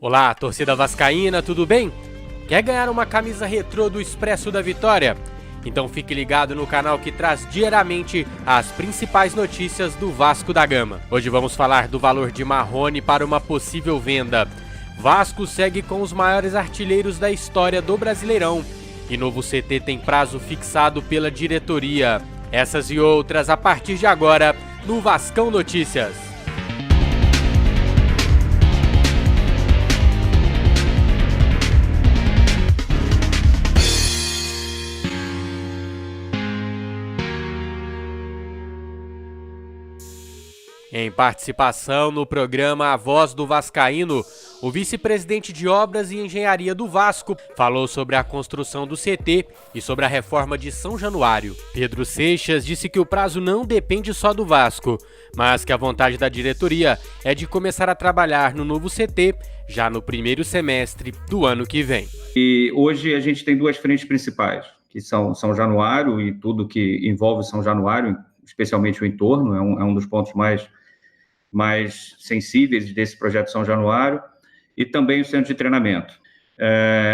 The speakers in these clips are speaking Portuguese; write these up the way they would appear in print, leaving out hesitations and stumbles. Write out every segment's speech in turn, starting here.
Olá, torcida vascaína, tudo bem? Quer ganhar uma camisa retrô do Expresso da Vitória? Então fique ligado no canal que traz diariamente as principais notícias do Vasco da Gama. Hoje vamos falar do valor de Marrone para uma possível venda. Vasco segue com os maiores artilheiros da história do Brasileirão e novo CT tem prazo fixado pela diretoria. Essas e outras a partir de agora no Vascão Notícias. Em participação no programa A Voz do Vascaíno, o vice-presidente de Obras e Engenharia do Vasco falou sobre a construção do CT e sobre a reforma de São Januário. Pedro Seixas disse que o prazo não depende só do Vasco, mas que a vontade da diretoria é de começar a trabalhar no novo CT já no primeiro semestre do ano que vem. E hoje a gente tem duas frentes principais, que são São Januário e tudo que envolve São Januário, especialmente o entorno, é um dos pontos mais sensíveis desse projeto São Januário, e também o centro de treinamento.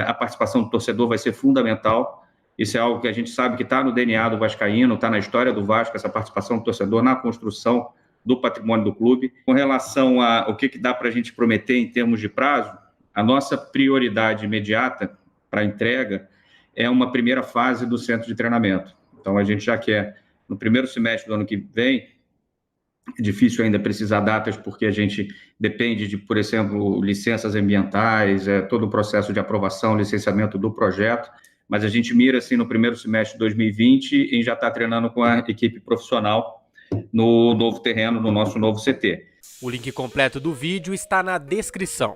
A participação do torcedor vai ser fundamental, isso é algo que a gente sabe que está no DNA do vascaíno, está na história do Vasco, essa participação do torcedor na construção do patrimônio do clube. Com relação ao que dá para a gente prometer em termos de prazo, a nossa prioridade imediata para a entrega é uma primeira fase do centro de treinamento. Então, a gente já quer, no primeiro semestre do ano que vem. É difícil ainda precisar datas, porque a gente depende de, por exemplo, licenças ambientais, todo o processo de aprovação, licenciamento do projeto, mas a gente mira, assim, no primeiro semestre de 2020 e já está treinando com a equipe profissional no novo terreno, no nosso novo CT. O link completo do vídeo está na descrição.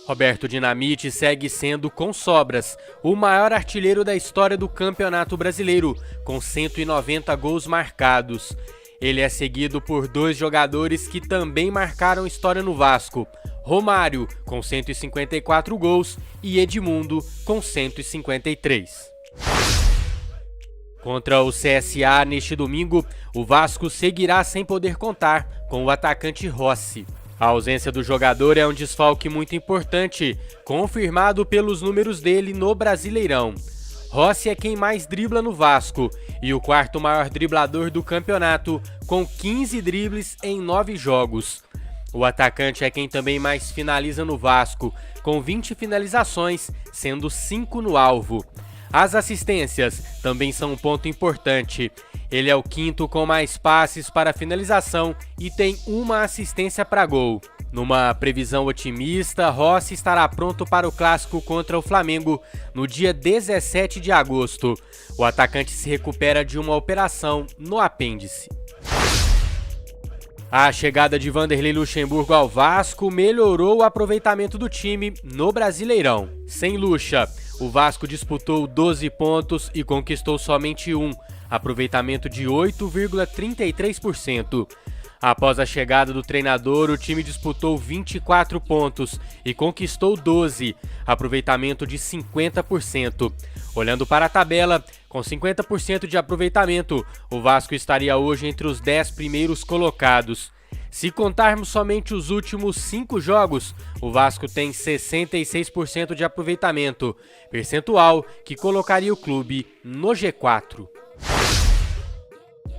Roberto Dinamite segue sendo, com sobras, o maior artilheiro da história do Campeonato Brasileiro, com 190 gols marcados. Ele é seguido por dois jogadores que também marcaram história no Vasco: Romário, com 154 gols, e Edmundo, com 153. Contra o CSA neste domingo, o Vasco seguirá sem poder contar com o atacante Rossi. A ausência do jogador é um desfalque muito importante, confirmado pelos números dele no Brasileirão. Rossi é quem mais dribla no Vasco e o quarto maior driblador do campeonato, com 15 dribles em 9 jogos. O atacante é quem também mais finaliza no Vasco, com 20 finalizações, sendo 5 no alvo. As assistências também são um ponto importante. Ele é o quinto com mais passes para finalização e tem uma assistência para gol. Numa previsão otimista, Rossi estará pronto para o clássico contra o Flamengo no dia 17 de agosto. O atacante se recupera de uma operação no apêndice. A chegada de Vanderlei Luxemburgo ao Vasco melhorou o aproveitamento do time no Brasileirão. Sem Luxa, o Vasco disputou 12 pontos e conquistou somente um, aproveitamento de 8,33%. Após a chegada do treinador, o time disputou 24 pontos e conquistou 12, aproveitamento de 50%. Olhando para a tabela, com 50% de aproveitamento, o Vasco estaria hoje entre os 10 primeiros colocados. Se contarmos somente os últimos 5 jogos, o Vasco tem 66% de aproveitamento, percentual que colocaria o clube no G4.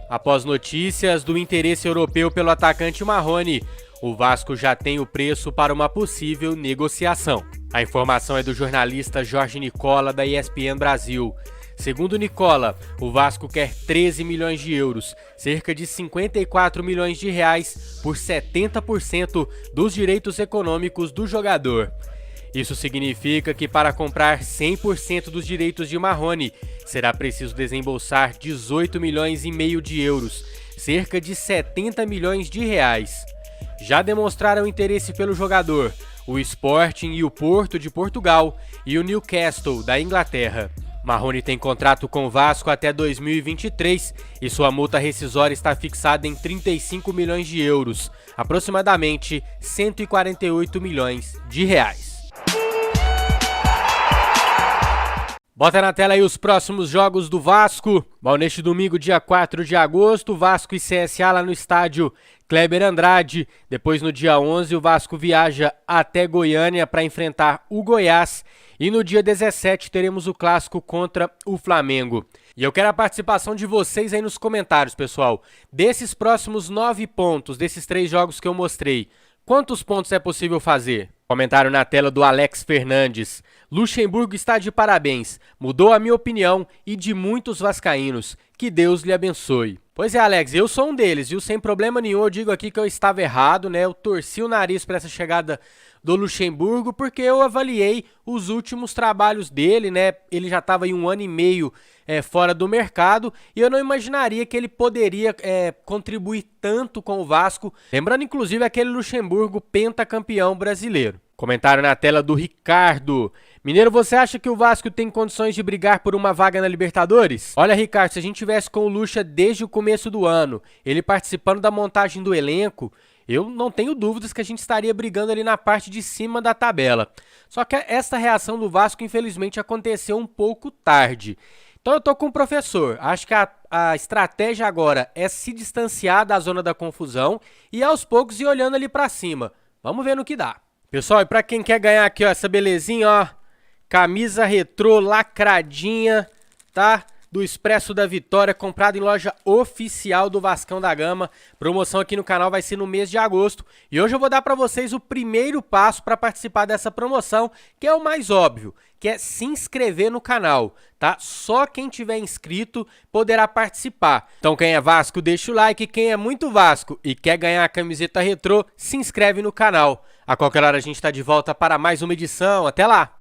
Após notícias do interesse europeu pelo atacante Marrone, o Vasco já tem o preço para uma possível negociação. A informação é do jornalista Jorge Nicola, da ESPN Brasil. Segundo Nicola, o Vasco quer 13 milhões de euros, cerca de 54 milhões de reais, por 70% dos direitos econômicos do jogador. Isso significa que para comprar 100% dos direitos de Marrone, será preciso desembolsar 18 milhões e meio de euros, cerca de 70 milhões de reais. Já demonstraram interesse pelo jogador o Sporting e o Porto de Portugal e o Newcastle da Inglaterra. Marrone tem contrato com o Vasco até 2023 e sua multa rescisória está fixada em 35 milhões de euros, aproximadamente 148 milhões de reais. Bota na tela aí os próximos jogos do Vasco. Bom, neste domingo, dia 4 de agosto, Vasco e CSA lá no estádio Kleber Andrade. Depois, no dia 11, o Vasco viaja até Goiânia para enfrentar o Goiás. E no dia 17, teremos o clássico contra o Flamengo. E eu quero a participação de vocês aí nos comentários, pessoal. Desses próximos 9 pontos, desses 3 jogos que eu mostrei, quantos pontos é possível fazer? Comentário na tela do Alex Fernandes. Luxemburgo está de parabéns. Mudou a minha opinião e de muitos vascaínos. Que Deus lhe abençoe. Pois é, Alex, eu sou um deles, viu? Sem problema nenhum, eu digo aqui que eu estava errado, né? Eu torci o nariz para essa chegada do Luxemburgo porque eu avaliei os últimos trabalhos dele, né? Ele já estava em 1 ano e meio fora do mercado e eu não imaginaria que ele poderia contribuir tanto com o Vasco. Lembrando, inclusive, aquele Luxemburgo pentacampeão brasileiro. Comentário na tela do Ricardo. Mineiro, você acha que o Vasco tem condições de brigar por uma vaga na Libertadores? Olha, Ricardo, se a gente tivesse com o Luxa desde o começo do ano, ele participando da montagem do elenco, eu não tenho dúvidas que a gente estaria brigando ali na parte de cima da tabela. Só que essa reação do Vasco, infelizmente, aconteceu um pouco tarde. Então eu tô com o professor. Acho que a estratégia agora é se distanciar da zona da confusão e aos poucos ir olhando ali pra cima. Vamos ver no que dá. Pessoal, e pra quem quer ganhar aqui, ó, essa belezinha, ó, camisa retrô lacradinha, tá? Do Expresso da Vitória, comprado em loja oficial do Vascão da Gama. Promoção aqui no canal vai ser no mês de agosto. E hoje eu vou dar para vocês o primeiro passo para participar dessa promoção, que é o mais óbvio, que é se inscrever no canal, tá? Só quem tiver inscrito poderá participar. Então quem é Vasco, deixa o like. Quem é muito Vasco e quer ganhar a camiseta retrô, se inscreve no canal. A qualquer hora a gente está de volta para mais uma edição. Até lá!